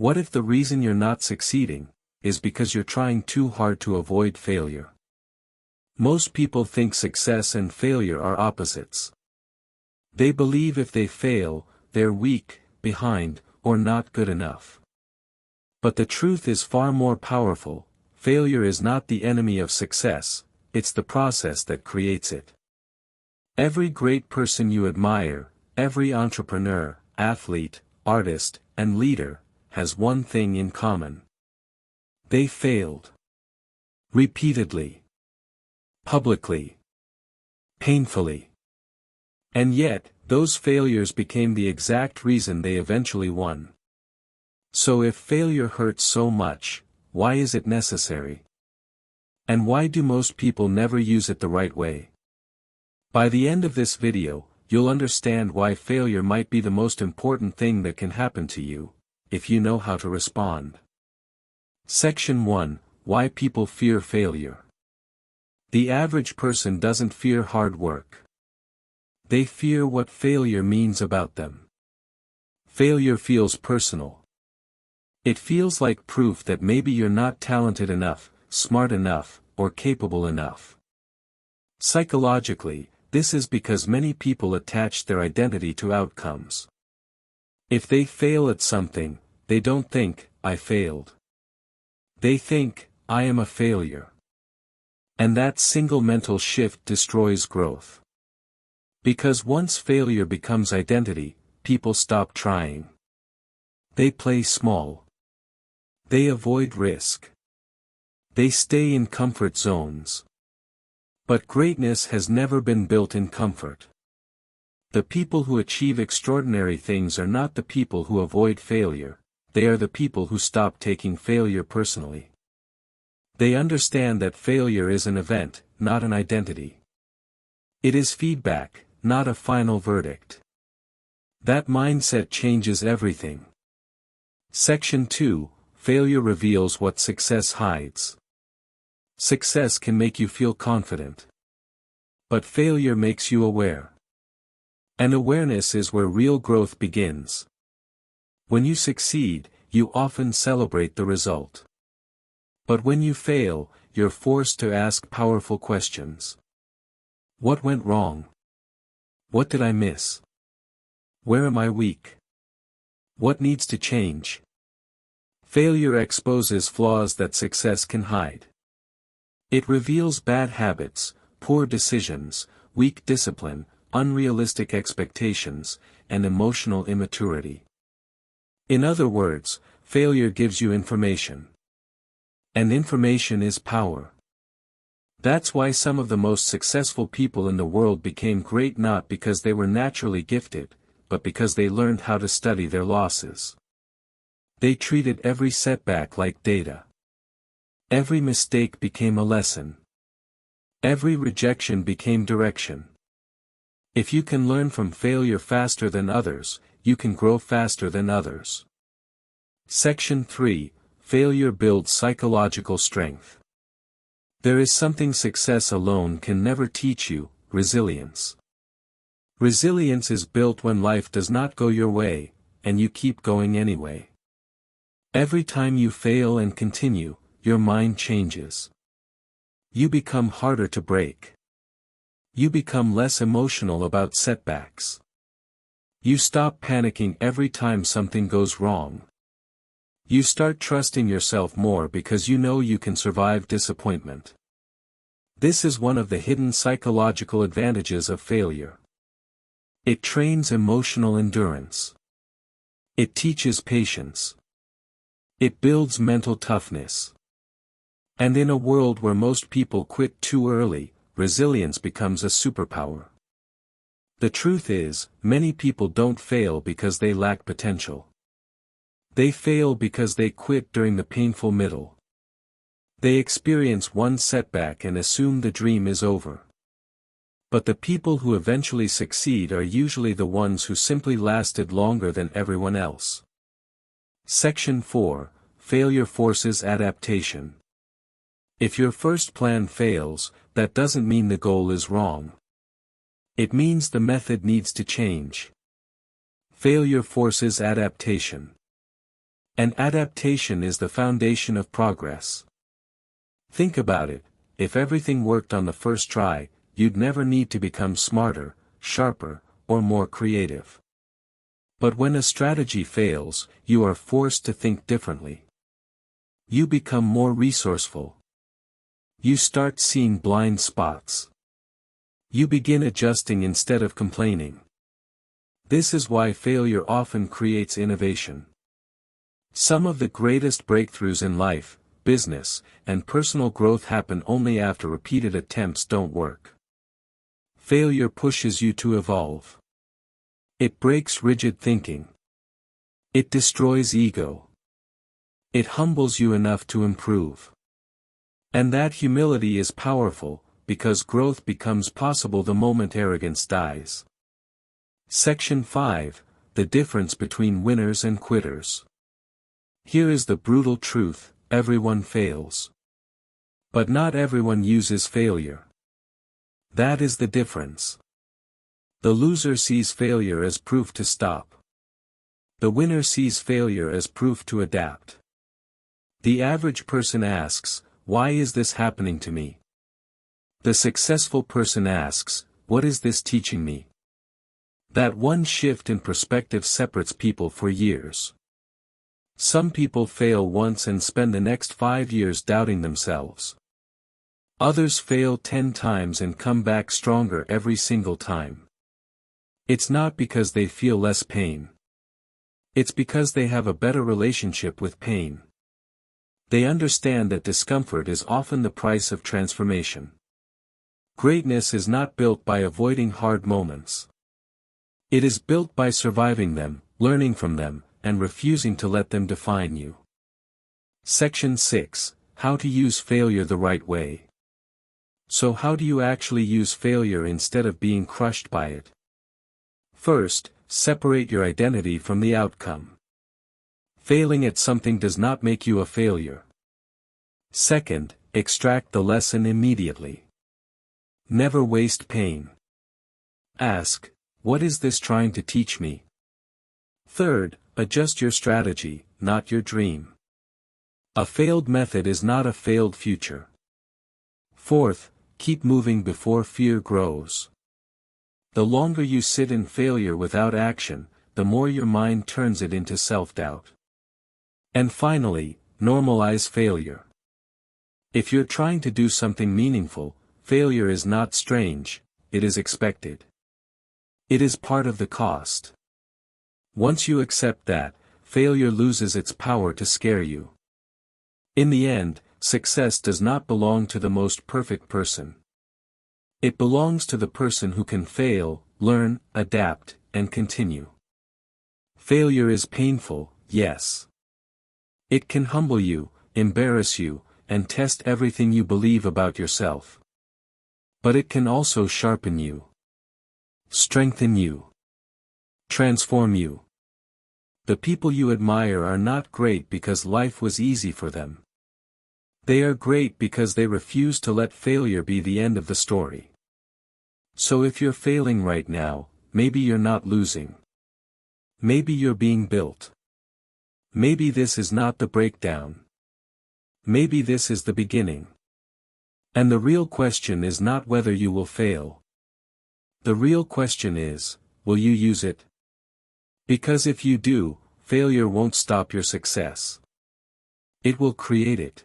What if the reason you're not succeeding is because you're trying too hard to avoid failure? Most people think success and failure are opposites. They believe if they fail, they're weak, behind, or not good enough. But the truth is far more powerful. Failure is not the enemy of success, it's the process that creates it. Every great person you admire, every entrepreneur, athlete, artist, and leader, has one thing in common. They failed. Repeatedly. Publicly. Painfully. And yet, those failures became the exact reason they eventually won. So if failure hurts so much, why is it necessary? And why do most people never use it the right way? By the end of this video, you'll understand why failure might be the most important thing that can happen to you, if you know how to respond. Section 1: Why people fear failure. The average person doesn't fear hard work. They fear what failure means about them. Failure feels personal. It feels like proof that maybe you're not talented enough, smart enough, or capable enough. Psychologically, this is because many people attach their identity to outcomes. If they fail at something, they don't think, "I failed." They think, "I am a failure." And that single mental shift destroys growth. Because once failure becomes identity, people stop trying. They play small. They avoid risk. They stay in comfort zones. But greatness has never been built in comfort. The people who achieve extraordinary things are not the people who avoid failure, they are the people who stop taking failure personally. They understand that failure is an event, not an identity. It is feedback, not a final verdict. That mindset changes everything. Section 2: Failure reveals what success hides. Success can make you feel confident. But failure makes you aware. And awareness is where real growth begins. When you succeed, you often celebrate the result. But when you fail, you're forced to ask powerful questions. What went wrong? What did I miss? Where am I weak? What needs to change? Failure exposes flaws that success can hide. It reveals bad habits, poor decisions, weak discipline, unrealistic expectations, and emotional immaturity. In other words, failure gives you information. And information is power. That's why some of the most successful people in the world became great not because they were naturally gifted, but because they learned how to study their losses. They treated every setback like data. Every mistake became a lesson. Every rejection became direction. If you can learn from failure faster than others, you can grow faster than others. Section 3: Failure builds psychological strength. There is something success alone can never teach you: resilience. Resilience is built when life does not go your way, and you keep going anyway. Every time you fail and continue, your mind changes. You become harder to break. You become less emotional about setbacks. You stop panicking every time something goes wrong. You start trusting yourself more because you know you can survive disappointment. This is one of the hidden psychological advantages of failure. It trains emotional endurance. It teaches patience. It builds mental toughness. And in a world where most people quit too early, resilience becomes a superpower. The truth is, many people don't fail because they lack potential. They fail because they quit during the painful middle. They experience one setback and assume the dream is over. But the people who eventually succeed are usually the ones who simply lasted longer than everyone else. Section 4: Failure forces adaptation. If your first plan fails, that doesn't mean the goal is wrong. It means the method needs to change. Failure forces adaptation. And adaptation is the foundation of progress. Think about it, if everything worked on the first try, you'd never need to become smarter, sharper, or more creative. But when a strategy fails, you are forced to think differently. You become more resourceful. You start seeing blind spots. You begin adjusting instead of complaining. This is why failure often creates innovation. Some of the greatest breakthroughs in life, business, and personal growth happen only after repeated attempts don't work. Failure pushes you to evolve. It breaks rigid thinking. It destroys ego. It humbles you enough to improve. And that humility is powerful, because growth becomes possible the moment arrogance dies. Section 5, The Difference Between Winners and Quitters. Here is the brutal truth, everyone fails. But not everyone uses failure. That is the difference. The loser sees failure as proof to stop. The winner sees failure as proof to adapt. The average person asks, why is this happening to me? The successful person asks, what is this teaching me? That one shift in perspective separates people for years. Some people fail once and spend the next 5 years doubting themselves. Others fail 10 times and come back stronger every single time. It's not because they feel less pain. It's because they have a better relationship with pain. They understand that discomfort is often the price of transformation. Greatness is not built by avoiding hard moments. It is built by surviving them, learning from them, and refusing to let them define you. Section 6, How to Use Failure the Right Way. So how do you actually use failure instead of being crushed by it? First, separate your identity from the outcome. Failing at something does not make you a failure. Second, extract the lesson immediately. Never waste pain. Ask, what is this trying to teach me? Third, adjust your strategy, not your dream. A failed method is not a failed future. Fourth, keep moving before fear grows. The longer you sit in failure without action, the more your mind turns it into self-doubt. And finally, normalize failure. If you're trying to do something meaningful, failure is not strange, it is expected. It is part of the cost. Once you accept that, failure loses its power to scare you. In the end, success does not belong to the most perfect person. It belongs to the person who can fail, learn, adapt, and continue. Failure is painful, yes. It can humble you, embarrass you, and test everything you believe about yourself. But it can also sharpen you. Strengthen you. Transform you. The people you admire are not great because life was easy for them. They are great because they refuse to let failure be the end of the story. So if you're failing right now, maybe you're not losing. Maybe you're being built. Maybe this is not the breakdown. Maybe this is the beginning. And the real question is not whether you will fail. The real question is, will you use it? Because if you do, failure won't stop your success. It will create it.